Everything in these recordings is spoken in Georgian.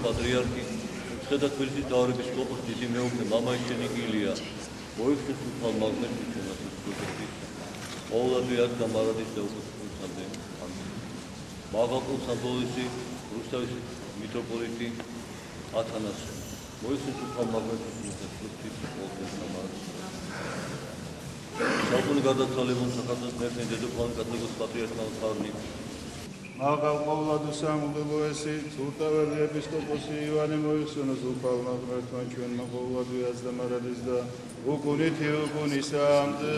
Patriarchi, Sfânta Sfârșit Taură Biscopul Știsimeu, că mama și Nichilia, voi să sunt magnet și ceva să spune. Ola tu iar camara de stău să spune. Magatul Santoisi, Rustavis Mitropoliti, Atanas. Voi să sunt magnet și să spune camara. Sau gada Salevon să cadă merge de după an Catholicos Patriarch Alfarni. Aga Pauladu Samuelu esi, Sultaveli Episkoposi Ioane Moisunus upalma ღმერთმა ჩვენმა Pauladu იაზდამარადეს და უკუნითი უკუნისამდე.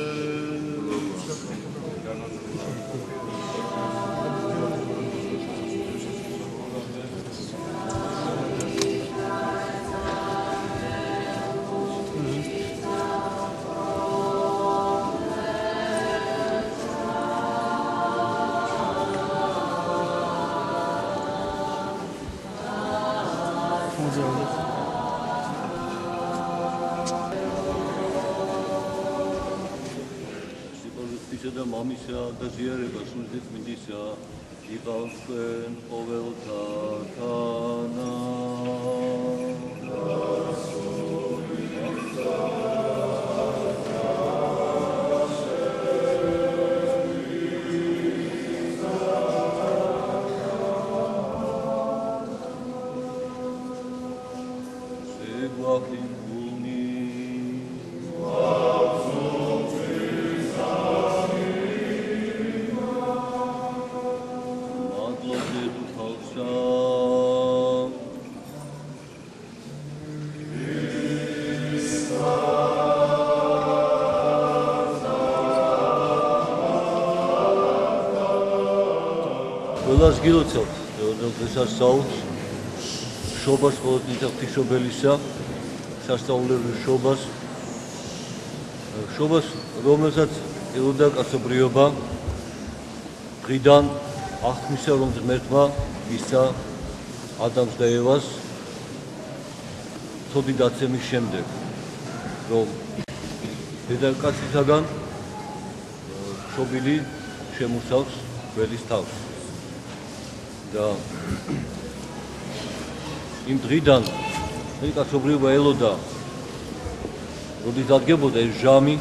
და მამისა და ზიარება სულზე წმინდისა იყავს თქვენ ყოველთანა. Ყველას გილოცავთ დღესასწაულს, შობას ყოველთვის ღვთისმშობელისა, სასწაულებრივ შობას, რომელსაც ელოდა კაცობრიობა, დღიდან აღთქმისა, რომ ღმერთმა მისცა ადამს და ევას ცოდი დაცემის შემდეგ, რომ დედაკაცისაგან შობილი შემოსავს გველის თავს. და იმ დღიდან კაცობრიობა ელოდა, როდის დადგებოდა ეს ჟამი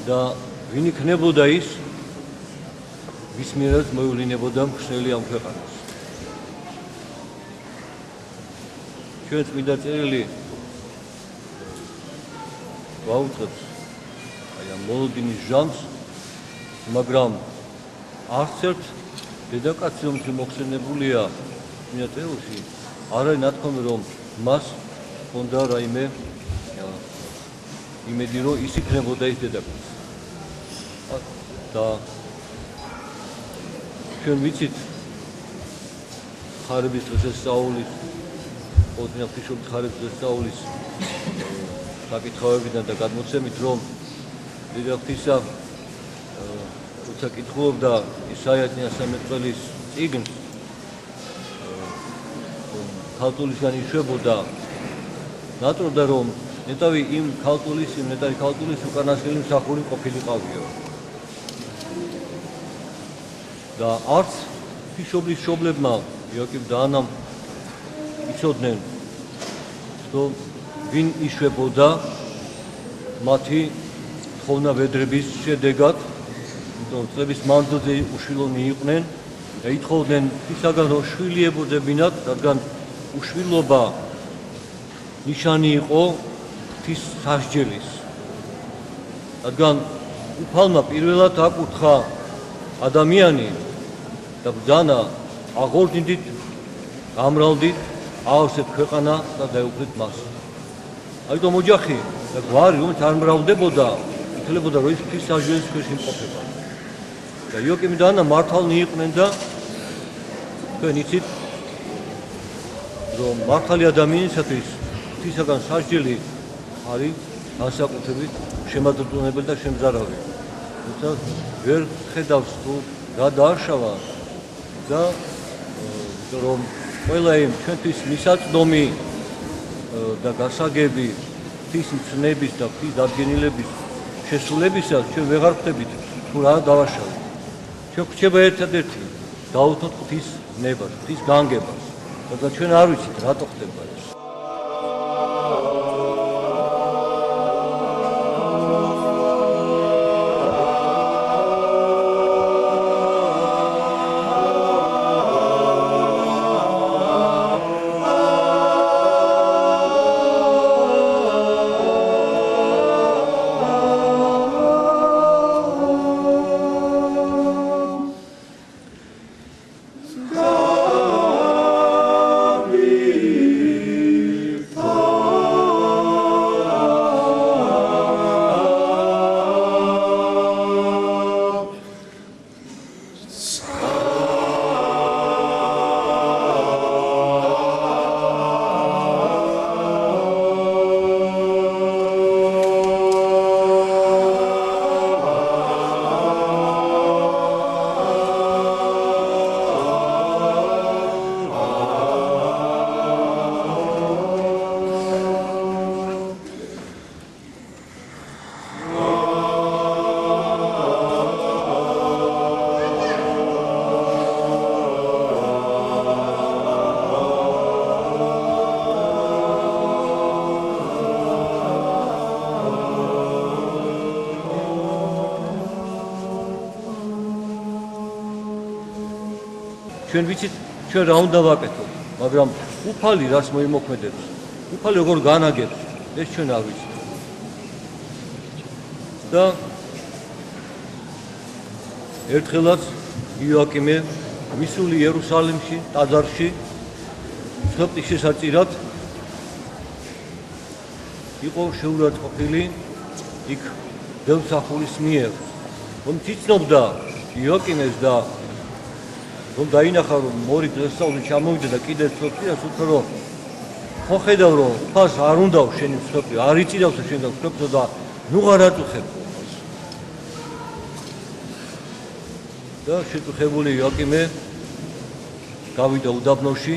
და ვინ იქნებოდა ის, ვის მიერაც მოევლინებოდა მხსნელი ამ ქვეყანას. ჩვენ წმინდა წერილი ვაუწყებთ აი ამ მოლოდინის ჟამს, მაგრამ არც ერთ დედაკაცი რომ მოხსენებულია წმინდა წერილში, არ არის ნათქვამი, რომ მას ჰქონდა რაიმე იმედი, რომ ის იქნებოდა ის დედაკაცი. და ჩვენ ვიცით ხარების დღესასწაულის, ყოველდღიურ ღვთისმშობლის ხარების დღესასწაულის საკითხავებიდან და გადმოცემით, რომ დიდი ღვთისა როცა კითხულობდა ისაია 13 წლის წიგნს ქალთულისგან იშვებოდა ნატრობდა რომ ნეტავი იმ ქალთულის უკანასკნელი მსახური ყოფილიყავიო და არც ფიშობლის შობლებმა იაკიმ და ანამ იცოდნენ რომ ვინ იშვებოდა მათი თხოვნავედრების შედეგად, იმიტომ წლების მანძილზე უშვილონი იყვნენ და ითხოვდნენ ღვთისაგან რომ შვილი ებოდებინათ, რადგან უშვილობა ნიშანი იყო ღვთის სასჯელის. რადგან უფალმა პირველად აკურთხა ადამიანი და ბრძანა აღორძინდით, გამრავლდით, აავსეთ ქვეყანა და დაეუფლეთ მას. ამიტომ ოჯახი და გვარი რომელიც არ მრავლდებოდა, ითვლებოდა რომ ის ღვთის სასჯელის ქვეშ იმყოფება. და იაკიმი და ანა მართალნი იყვნენ და თქვენ იცით რომ მართალი ადამიანისათვის ღვთისაგან სასჯელი არის განსაკუთრებით შემაძრწუნებელი და შემზარავი. თუმცა ვერ ხედავს თუ რა დააშავა და რომ ყველა იმ ჩვენთვის მისაწვდომი და გასაგები ღვთის მცნების და ღვთის დადგენილების შესრულებისას ჩვენ ვეღარ ხვდებით თუ რა დავაშავეთ. ჩვენ ხვდება ერთადერთი დაუთმოთ ღვთის ნებას, ღვთის განგებას. და ჩვენ არ ვიცით რატო ხდება ეს. ჩვენ ვიცით ჩვენ რა უნდა ვაკეთოთ, მაგრამ უფალი რას მოიმოქმედებს, უფალი როგორ განაგებს, ეს ჩვენ არ ვიცით. და ერთხელაც იოაკიმე მისული იერუსალიმში, ტაძარში, სოფლის შესაწირად იყო შეურაცხყოფილი იქ დელსახულის მიერ, რომ ციცნობდა იოაკიმეს და რომ დაინახა რომ მორი დღესასწაული ჩამოვიდა და კიდე სოფლიას უთხრა რომ ხო ხედავ რომ ფას არ უნდაო შენი სოფლი არ იწირავს შენ და სოფლო და ნუღარ აწუხებ და შეწუხებული იოაკიმე გავიდა უდაბნოში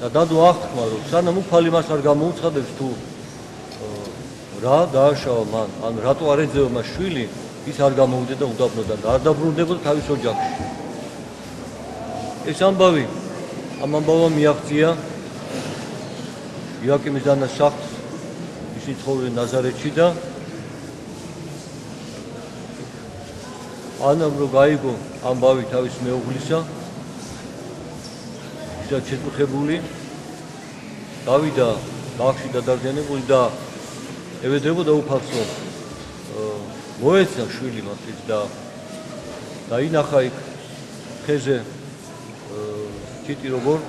და დადო აღთქმა რომ სანამ უფალი მას არ გამოუცხადებს თუ რა დააშავა მან ან რატო არ ეძება მას შვილი ის არ გამოვიდა და უდაბნოდან და არ დაბრუნდებოდა თავის ოჯახში. ეს ამბავი ამ ამბავმა მიაღწია იოაკიმის დანა სახლს, ისინი ცხოვრობდნენ ნაზარეთში და ანამ რო გაიგო ამბავი თავის მეუღლისა, ისე შეწუხებული გავიდა ბაღში დადარჯენებული და ევედრებოდა უფალს რომ მოეცა შვილი მათთვის და დაინახა იქ ხეზე ჩიტი როგორ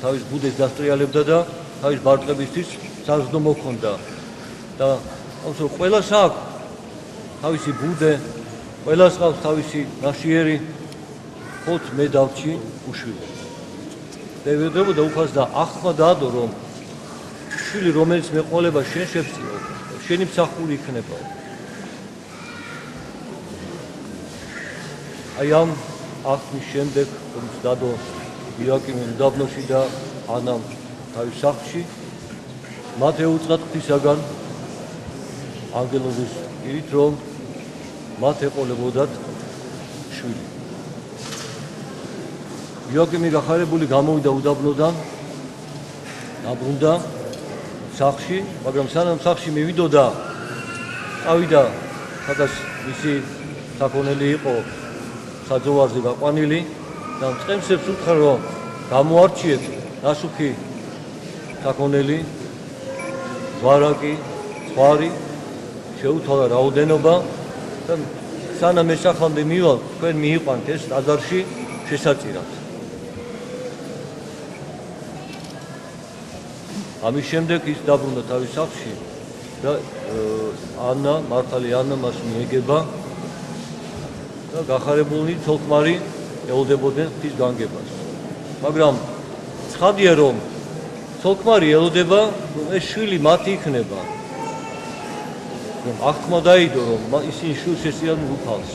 თავის ბუდეს დასტრიალებდა და თავის ბარტყებისთვის საზრდო მოქონდა და ამასო ყველას აქვს თავისი ბუდე, ყველას აქვს თავისი ნაშიერი, ხოთ მე დავჭი უშვილო. და ევედრებოდა უფალს და ახლა დაადო რომ შვილი რომელიც მეყოლება შენ შევწიო, შენი მსახური იქნება. აი ამ აქტის შემდეგ, რომელიც დადო იაკიმი უდაბნოში და ანამ თავის სახლში, მათ ეუწყათ ღვთისაგან ანგელოზის პირით, რომ მათ ეყოლებოდათ შვილი. იაკიმი გახარებული გამოვიდა უდაბნოდან, დაბრუნდა სახლში, მაგრამ სანამ სახლში მივიდოდა, წავიდა სადაც მისი საქონელი იყო საძოვარზე გაყვანილი და მწყემსებს უთხრა, რომ გამოარჩიეთ ნასუქი საქონელი, ვარაკი, ზღვარი, შეუთავა რაოდენობა და სანამ ეს ახალდე მივალ, თქვენ მიიყვანთ ეს ტაძარში შესაწირად. ამის შემდეგ ის დაბრუნდა თავის სახლში და ანა, მართალი ანა მას მიეგება და გახარებულნი ცოლ-ქმარი ელოდებოდნენ ღვთის განგებას. მაგრამ ცხადია, რომ ცოლ-ქმარი ელოდება, რომ ეს შვილი მათი იქნება. რომ აღთქმა დაიდო, რომ ისინი შვილს ესწრებდნენ უფალს.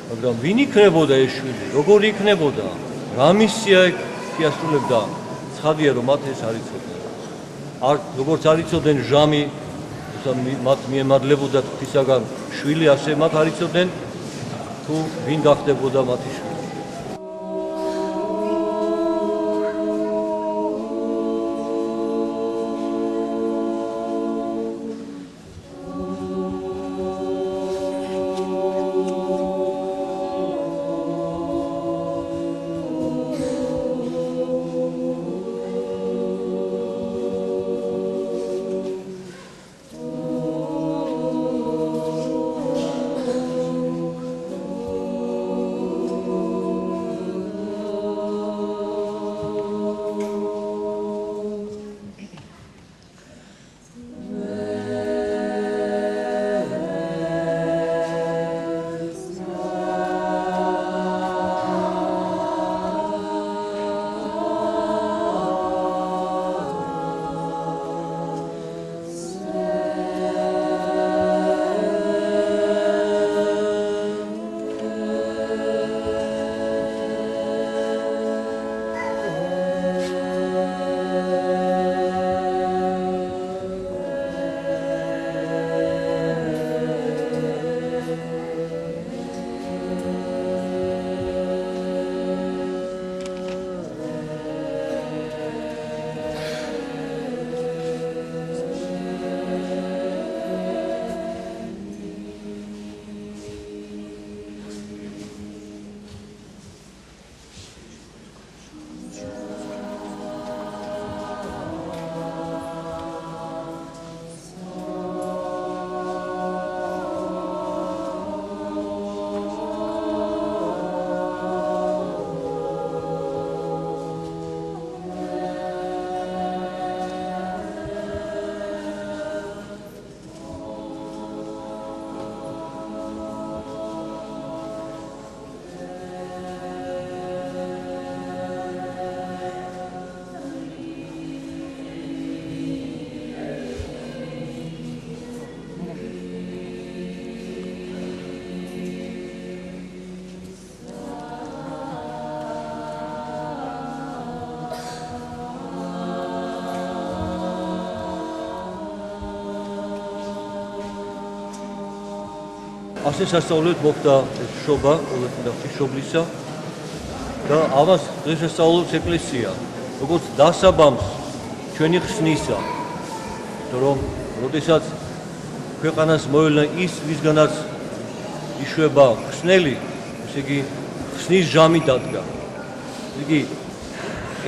მაგრამ ვინ იქნებოდა ეს შვილი? როგორ იქნებოდა? რა მისია იასრულებდა? ცხადია, რომ მათ ეს არ იცოდნენ. როგორც არ იცოდნენ ჟამი, მათ მიემადლებოდა ღვთისაგან შვილი, ასე მათ არ იცოდნენ თუ ვინ გახდებოდა მათი შვილი. ასე სასწაულად მოხდა ეს შობა, ყოველთვის ღვთისმშობლისა და ამას დღესასწაულობს ეკლესია, როგორც დასაბამს ჩვენი ხსნისა, რომ როდესაც ქვეყანას მოევლინა ის, ვისგანაც იშვება ხსნელი, ესე იგი ხსნის ჟამი დადგა. იგი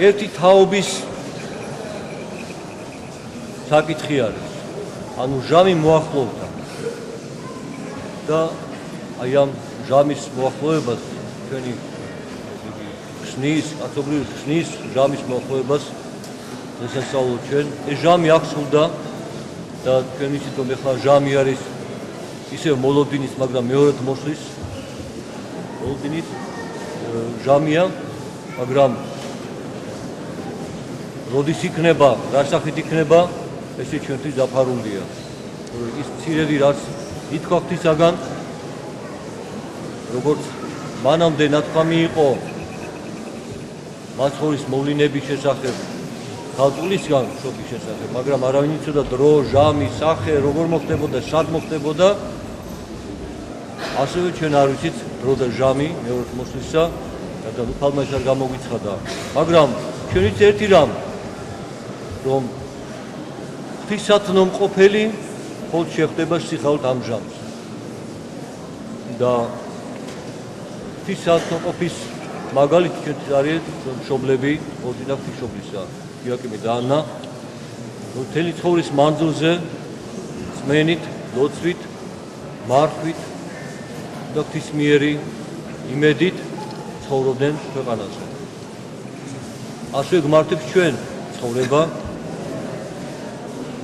ერთი თაობის საკითხი არის, ანუ ჟამი მოახლოვდა. და აი ამ ჟამის მოახლოებას ჩვენი ხსნის, კაცობრიობის ხსნის ჟამის მოახლოებას დღესასწაულობთ ჩვენ. ეს ჟამი აღსრულდა და თქვენ იცით, რომ ეხლა ჟამი არის ისევ მოლოდინის, მაგრამ მეორედ მოსვლის მოლოდინის ჟამია, მაგრამ როდის იქნება, რა სახით იქნება, ესე ჩვენთვის დაფარულია. ის მცირედი რაც ითქვა ღვთისაგან როგორც მანამდე ნათქვამი იყო მაცხოვრის მოვლენების შესახებ, ქალწულისგან შობის შესახებ, მაგრამ არავინ იცოდა დრო, ჟამი, სახე, როგორ მოხდებოდა, სად მოხდებოდა. ასევე ჩვენ არ ვიცით დრო და ჟამი მეორე მოსვლისა და უფალმა ეს არ გამოგვიცხადა. მაგრამ ჩვენ ვიცით ერთი რამ, რომ ღვთისათნო მყოფელი მხოლოდ შეხვდება სიხალთ ამ ჟამს. და ღვთისათნო ყოფის მაგალითი ჩვენ არის მშობლები, ოდინა ღვთისმშობლისა, იაკიმე და ანა, მთელი ცხოვრის მანძილზე წმენით, ლოცვით, მარხვით და ღვთისმიერი იმედით ცხოვრობდნენ ქვეყანაზე. ასევე გმართებს ჩვენ ცხოვრება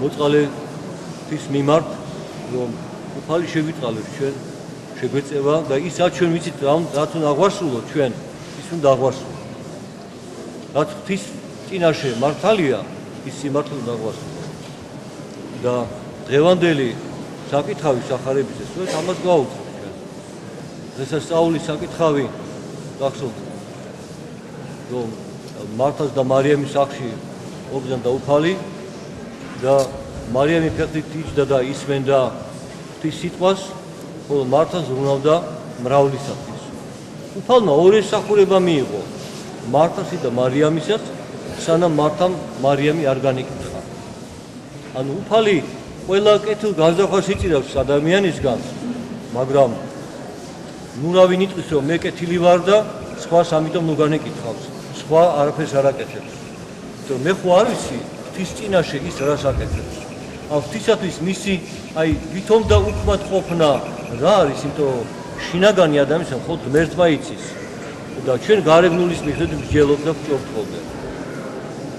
მოწყალე ღვთის მიმართ, რომ უფალი შევიწყალებს ჩვენ, შეგვეწევა და ის რაც ჩვენ ვიცით, რაც უნდა აღვასრულოთ ჩვენ, ის უნდა აღვასრულოთ. რაც ღვთის წინაშე მართალია, ის სიმართლე უნდა აღვასრულოთ. და დღევანდელი საკითხავი სახარების ეს ამას გავუწევთ ჩვენ. დღესასწაულის საკითხავი გახსოვთ, რომ მართას და მარიამის სახლში მოგზავნდა უფალი და მარიამი ფეხით იჯდა და ისმენდა ღვთის სიტყვას, ხოლო მართა ზრუნავდა მრავლისათვის. უფალმა ორი ემსახურება მიიღო, მართასი და მარიამისაც, სანამ მართამ მარიამი არ განეკითხა. ანუ უფალი ყველა კეთილ განზრახვას იწირავს ადამიანისგან, მაგრამ ნუ რა ვინ იტყვის, რომ მე კეთილი ვარ და სხვას ამიტომ ნუ განეკითხავს, სხვა არაფერს არ აკეთებს. იმიტომ მე ხო არ ვიცი ღვთის წინაშე ის რას აკეთებს. ან ღვთისათვის მისი აი ვითომ და უქმად ყოფნა რა არის, იმიტომ რომ შინაგანი ადამიანს მხოლოდ ღმერთმა იცის და ჩვენ გარეგნულის მიხედვით მსჯელობ და ვჭობთ ხოლმე.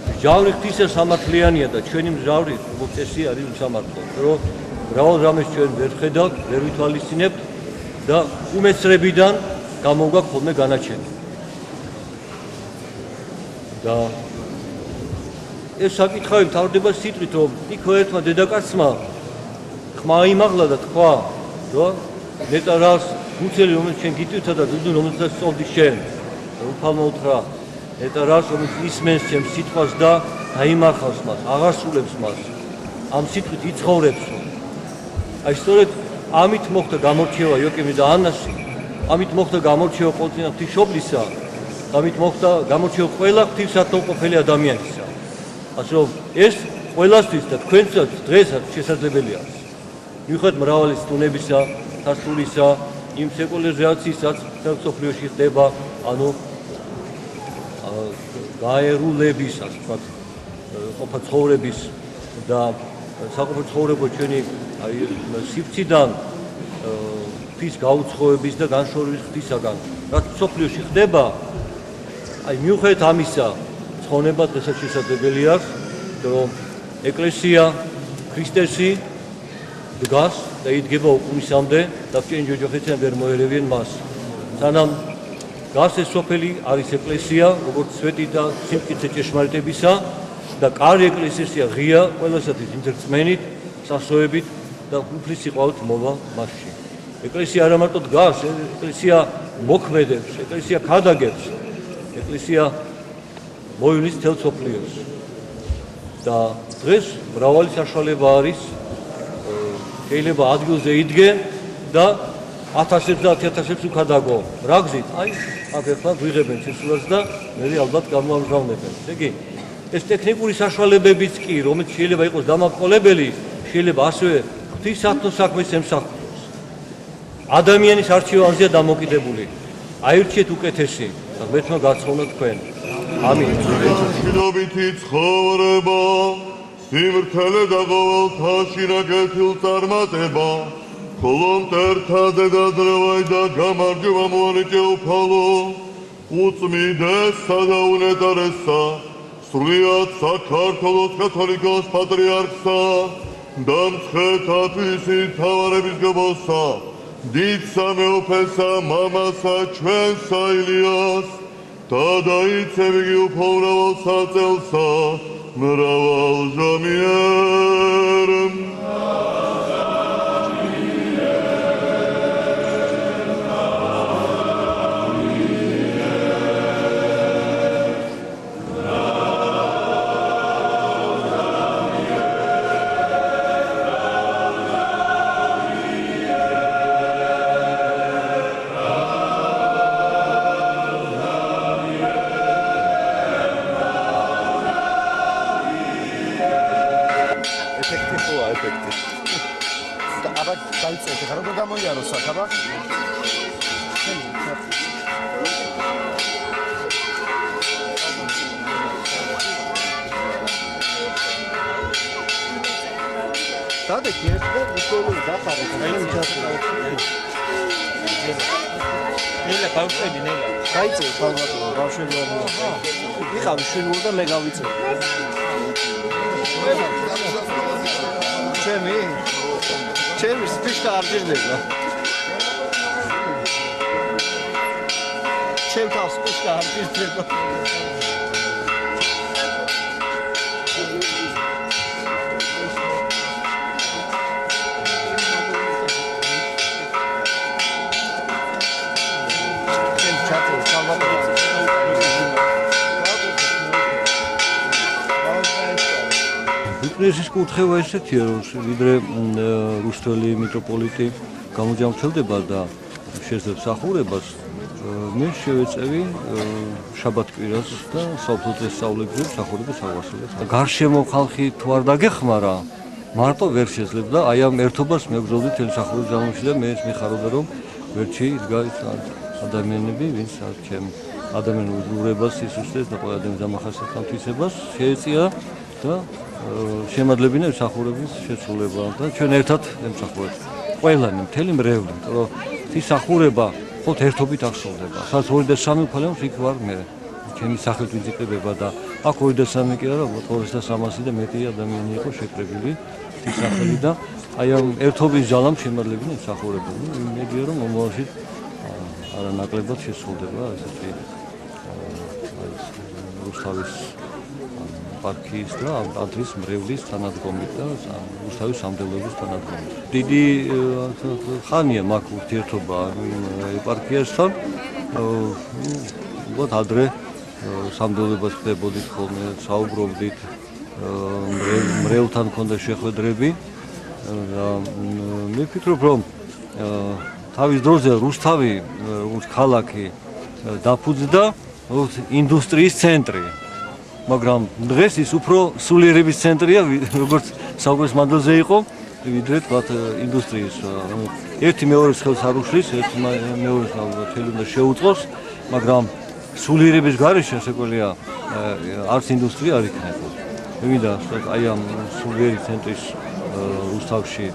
მსჯავრი ღვთისა სამართლიანია და ჩვენი მსჯავრი როგორც წესი არის უსამართლო, რომ მრავალ რამეს ჩვენ ვერ ხედავთ, ვერ ვითვალისწინებთ და უმეცრებიდან გამოვგაქვს ხოლმე განაჩენი. და ეს საკითხავი მთავრდება სიტყვით, რომ იქ ერთმა დედაკაცმა ხმა იმაღლა და თქვა, რომ ნეტა რას გუცელი რომელიც ჩვენ გიტვირთა და დუდუ რომელსაც სწოვდი შენ, უფალმა უთხრა, ნეტა რას რომელიც ისმენს ჩემს სიტყვას და დაიმარხავს მას, აღარ სულებს მას, ამ სიტყვით იცხოვრებს. აი სწორედ ამით მოხდა გამორჩევა იაკიმე და ანასი, ამით მოხდა გამორჩევა ყოველწლინა ღვთისმშობლისა, ამით მოხდა გამორჩევა ყველა ღვთისათნო მყოფელი ადამიანისა. ასე რომ ეს ყველასთვის და თქვენსაც დღესაც შესაძლებელია. მიუხედავად მრავალი სტუნებისა, სასულისა, იმ სეკულარიზაციასაც მსოფლიოში ხდება, ანუ გაერულების, ასე ვთქვათ, ყოფა ცხოვრების და საყოფო ცხოვრება ჩვენი აი სიფციდან ღვთის გაუცხოების და განშორების ღვთისაგან, რაც მსოფლიოში ხდება, აი მიუხედავად ამისა, ცხონება დღესაც შესაძლებელია, რომ ეკლესია ქრისტესი დგას და იდგება უკუნისამდე და ჩვენ ჯოჯოხეთიდან ვერ მოერევიან მას. სანამ დგას ეს სოფელი არის ეკლესია, როგორც სვეტი და სიმტკიცე ჭეშმარიტებისა და კარი ეკლესიასია ღია ყველასათვის ინტერწმენით, სასოებით და უფლის სიყვარულით მოვა მასში. ეკლესია არა მარტო დგას, ეკლესია მოქმედებს, ეკლესია ქადაგებს, ეკლესია მოივლის მთელ სოფლიოს. და დღეს მრავალი საშუალება არის, შეიძლება ადგილზე იდგე და 1000-ებს და 10.000-ებს უკადაგო. რა გზით? აი, აქ ახლა გვიღებენ შესულას და მე ალბათ გამოამჟღავნებენ. ესე იგი, ეს ტექნიკური საშუალებებიც კი, რომელიც შეიძლება იყოს დამავკოლებელი, შეიძლება ასევე ღვთისათნო საქმეს ემსახუროს. ადამიანის არჩევანზეა დამოკიდებული. აირჩიეთ უკეთესი და ღმერთმა გაცხოვნოთ თქვენ. ამინ. შინობითი ცხოვრება, სიმართლე და ყოველთაში რა კეთილ წარმატება, ხოლო მტერთა დედადრევაი და გამარჯვება მოანიჭე უფალო, უწმიდესსა და უნეტარესსა, სრულიად საქართველოს კათოლიკოს პატრიარქსა და მცხეთათვისი მთავარების გობოსა, დიდსა მეუფესა მამასა ჩვენსა ილიას, და დაიცემი უფალმრავალ საწელსა, მრავალ ჟამიერ. აბა დაიწყეთ ხარ როგორ გამოიარო საკაბა Sada kiertde უშუალოდ დახარეთ რაიმე ჩასწავლეთ. ნელა ბავშვები ნელა. გაიწევ ბავშვები ბავშვები არ იყავი შვილი და მე გავიწევ. ჩემი სპიშკა არ ჭირდება. ჩემ თავს სპიშკა არ ჭირდება. ეს კუთხევა ესეთია, რომ ვიდრე რუსთველი მიტროპოლიტი გამოჯამრთელდება და შეძლებს სახურებას, მე შევეწევი შაბათ-კვირას და საბუთის სწავლებზე სახურებას ავასრულებ. გარშემო ხალხი თუ არ დაგეხმარა, მარტო ვერ შეძლებ და აი ამ ერთობას მეგზოლდი თელ სახურების ძალაში და მე მიხარობდა რომ ვერჩი იდგა ადამიანები, ვინც ჩემ ადამიანურ ურებას სისუსტეს და ყველა ადამიანის დამახასიათებლებას შეეწია და შემადლებინა მსახურების შეცვლილება და ჩვენ ერთად ემსახურებთ. ყველანი მთელი მრევლი, რომ თვისახურება მხოლოდ ერთობით აღსრულდება. სადაც 2 და 3 უფალებს იქ ვარ მე. ჩემი სახელით ვიზიტებება და აქ 2 და 3 კი არა, 200 და მეტი ადამიანი იყო შეკრებილი თვისახელი და აი ამ ერთობის ძალამ შემადლებინა მსახურებები. იმედია რომ მომავალში არანაკლებად შესრულდება ესეთი რუსთავის პარკის და ადრის მრევლის თანადგომით და რუსთავის სამდელოების თანადგომით. დიდი ხანია მაგ ურთიერთობა ეპარქიასთან. უბრალოდ ადრე სამდელოებას ხდებოდით ხოლმე, საუბრობდით, მრევლთან ქონდა შეხვედრები და მე ვფიქრობ რომ თავის დროზე რუსთავი ქალაქი დაფუძნდა ინდუსტრიის ცენტრი. მაგრამ დღეს ის უფრო სულიერების ცენტრია, როგორც საუკუნის მანძილზე იყო, ვიდრე თქვათ ინდუსტრიის. ერთი მეორეს ხელს არ უშლის, ერთი მეორეს ხელი უნდა შეუწყოს, მაგრამ სულიერების გარეშე შეგვიძლია არც ინდუსტრია არ იქნება. მე მინდა აი ამ სულიერი ცენტრის რუსთავში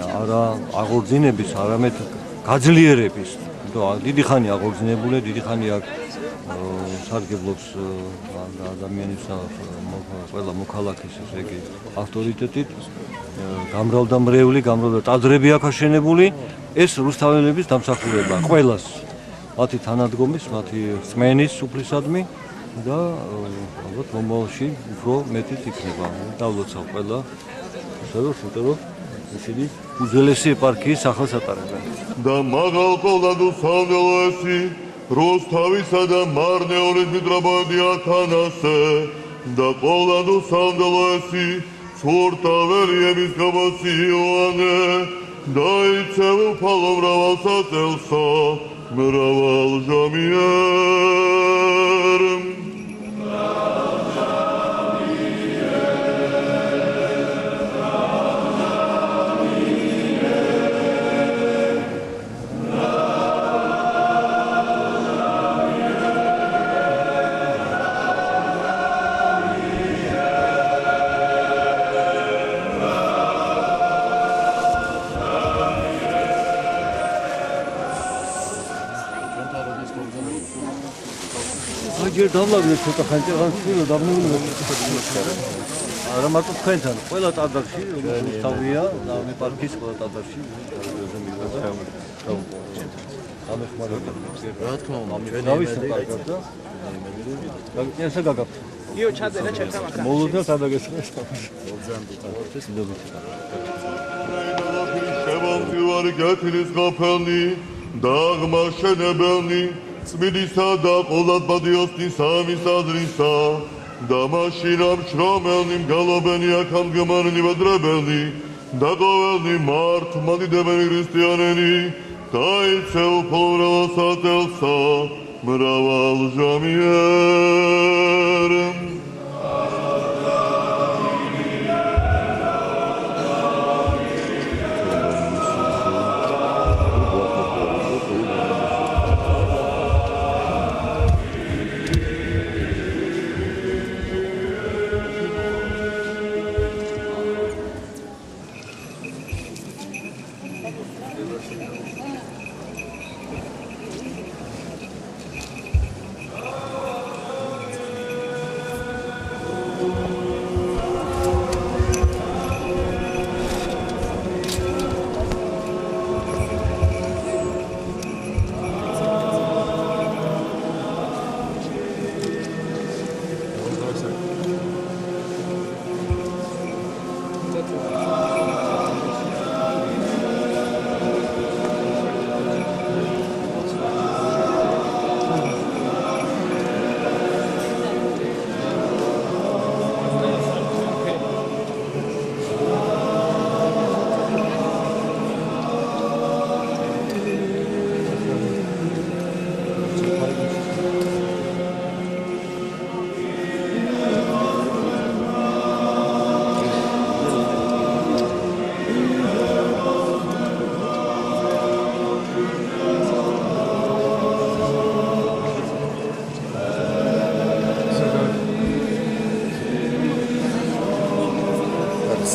არა აღორძინების, არამედ გაძლიერების. დიდი ხანი აღორძინებულია, დიდი ხანი აქ სარგებლობს ადამიანის ყველა მოქალაქის ესე იგი ავტორიტეტით, გამრავლდა მრევლი, გამრავლდა ტაძრები აქ აშენებული, ეს რუსთაველების დამსახურება ყველას, მათი თანადგომის, მათი რწმენის სუფლისადმი და ალბათ მომავალში უფრო მეტიც იქნება. დავლოცავ ყველა რომ ისინი უძველესი ეპარქიის სახელს ატარებენ. და მაღალ ყოლადო სამდელოესი რუსთავისა და მარნეულის მიტროპოლიტია თანასე და ყოლადო სამდელოესი ცურთაველიების გაბაცი იოანე დაიცევ უფალო მრავალ საწელსა მრავალ ჟამიერ ჯერ დამლაგდეს ცოტა ხანჭი, ან თვითონ დამნეულება. არა მარტო თქვენთან, ყველა ტაძარში, რუსთავია და ეპარქიის ყველა ტაძარში ეზო მივიდა. ამეხმარება. რა თქმა უნდა, დავისო კარგად და გაგიasa გაგაფ. იო ჩაწერა ჩემთან ახლა. მოულოდნელად ადაგესწრეს. ეს ნდობითი. შევამთივარი გათილის გაფელნი და ღმაშენებელნი წმინდისა და ყოლადბადიოსნის სამის აზრისა და მაშინა მშრომელნი მგალობენი აქამდგომარენი ვედრებელნი და ყოველნი მართლმადიდებელი ქრისტიანენი დაიცევ მრავალ საწელსა მრავალ ჟამიერ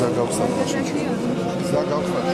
Zagał sam. Zagał sam.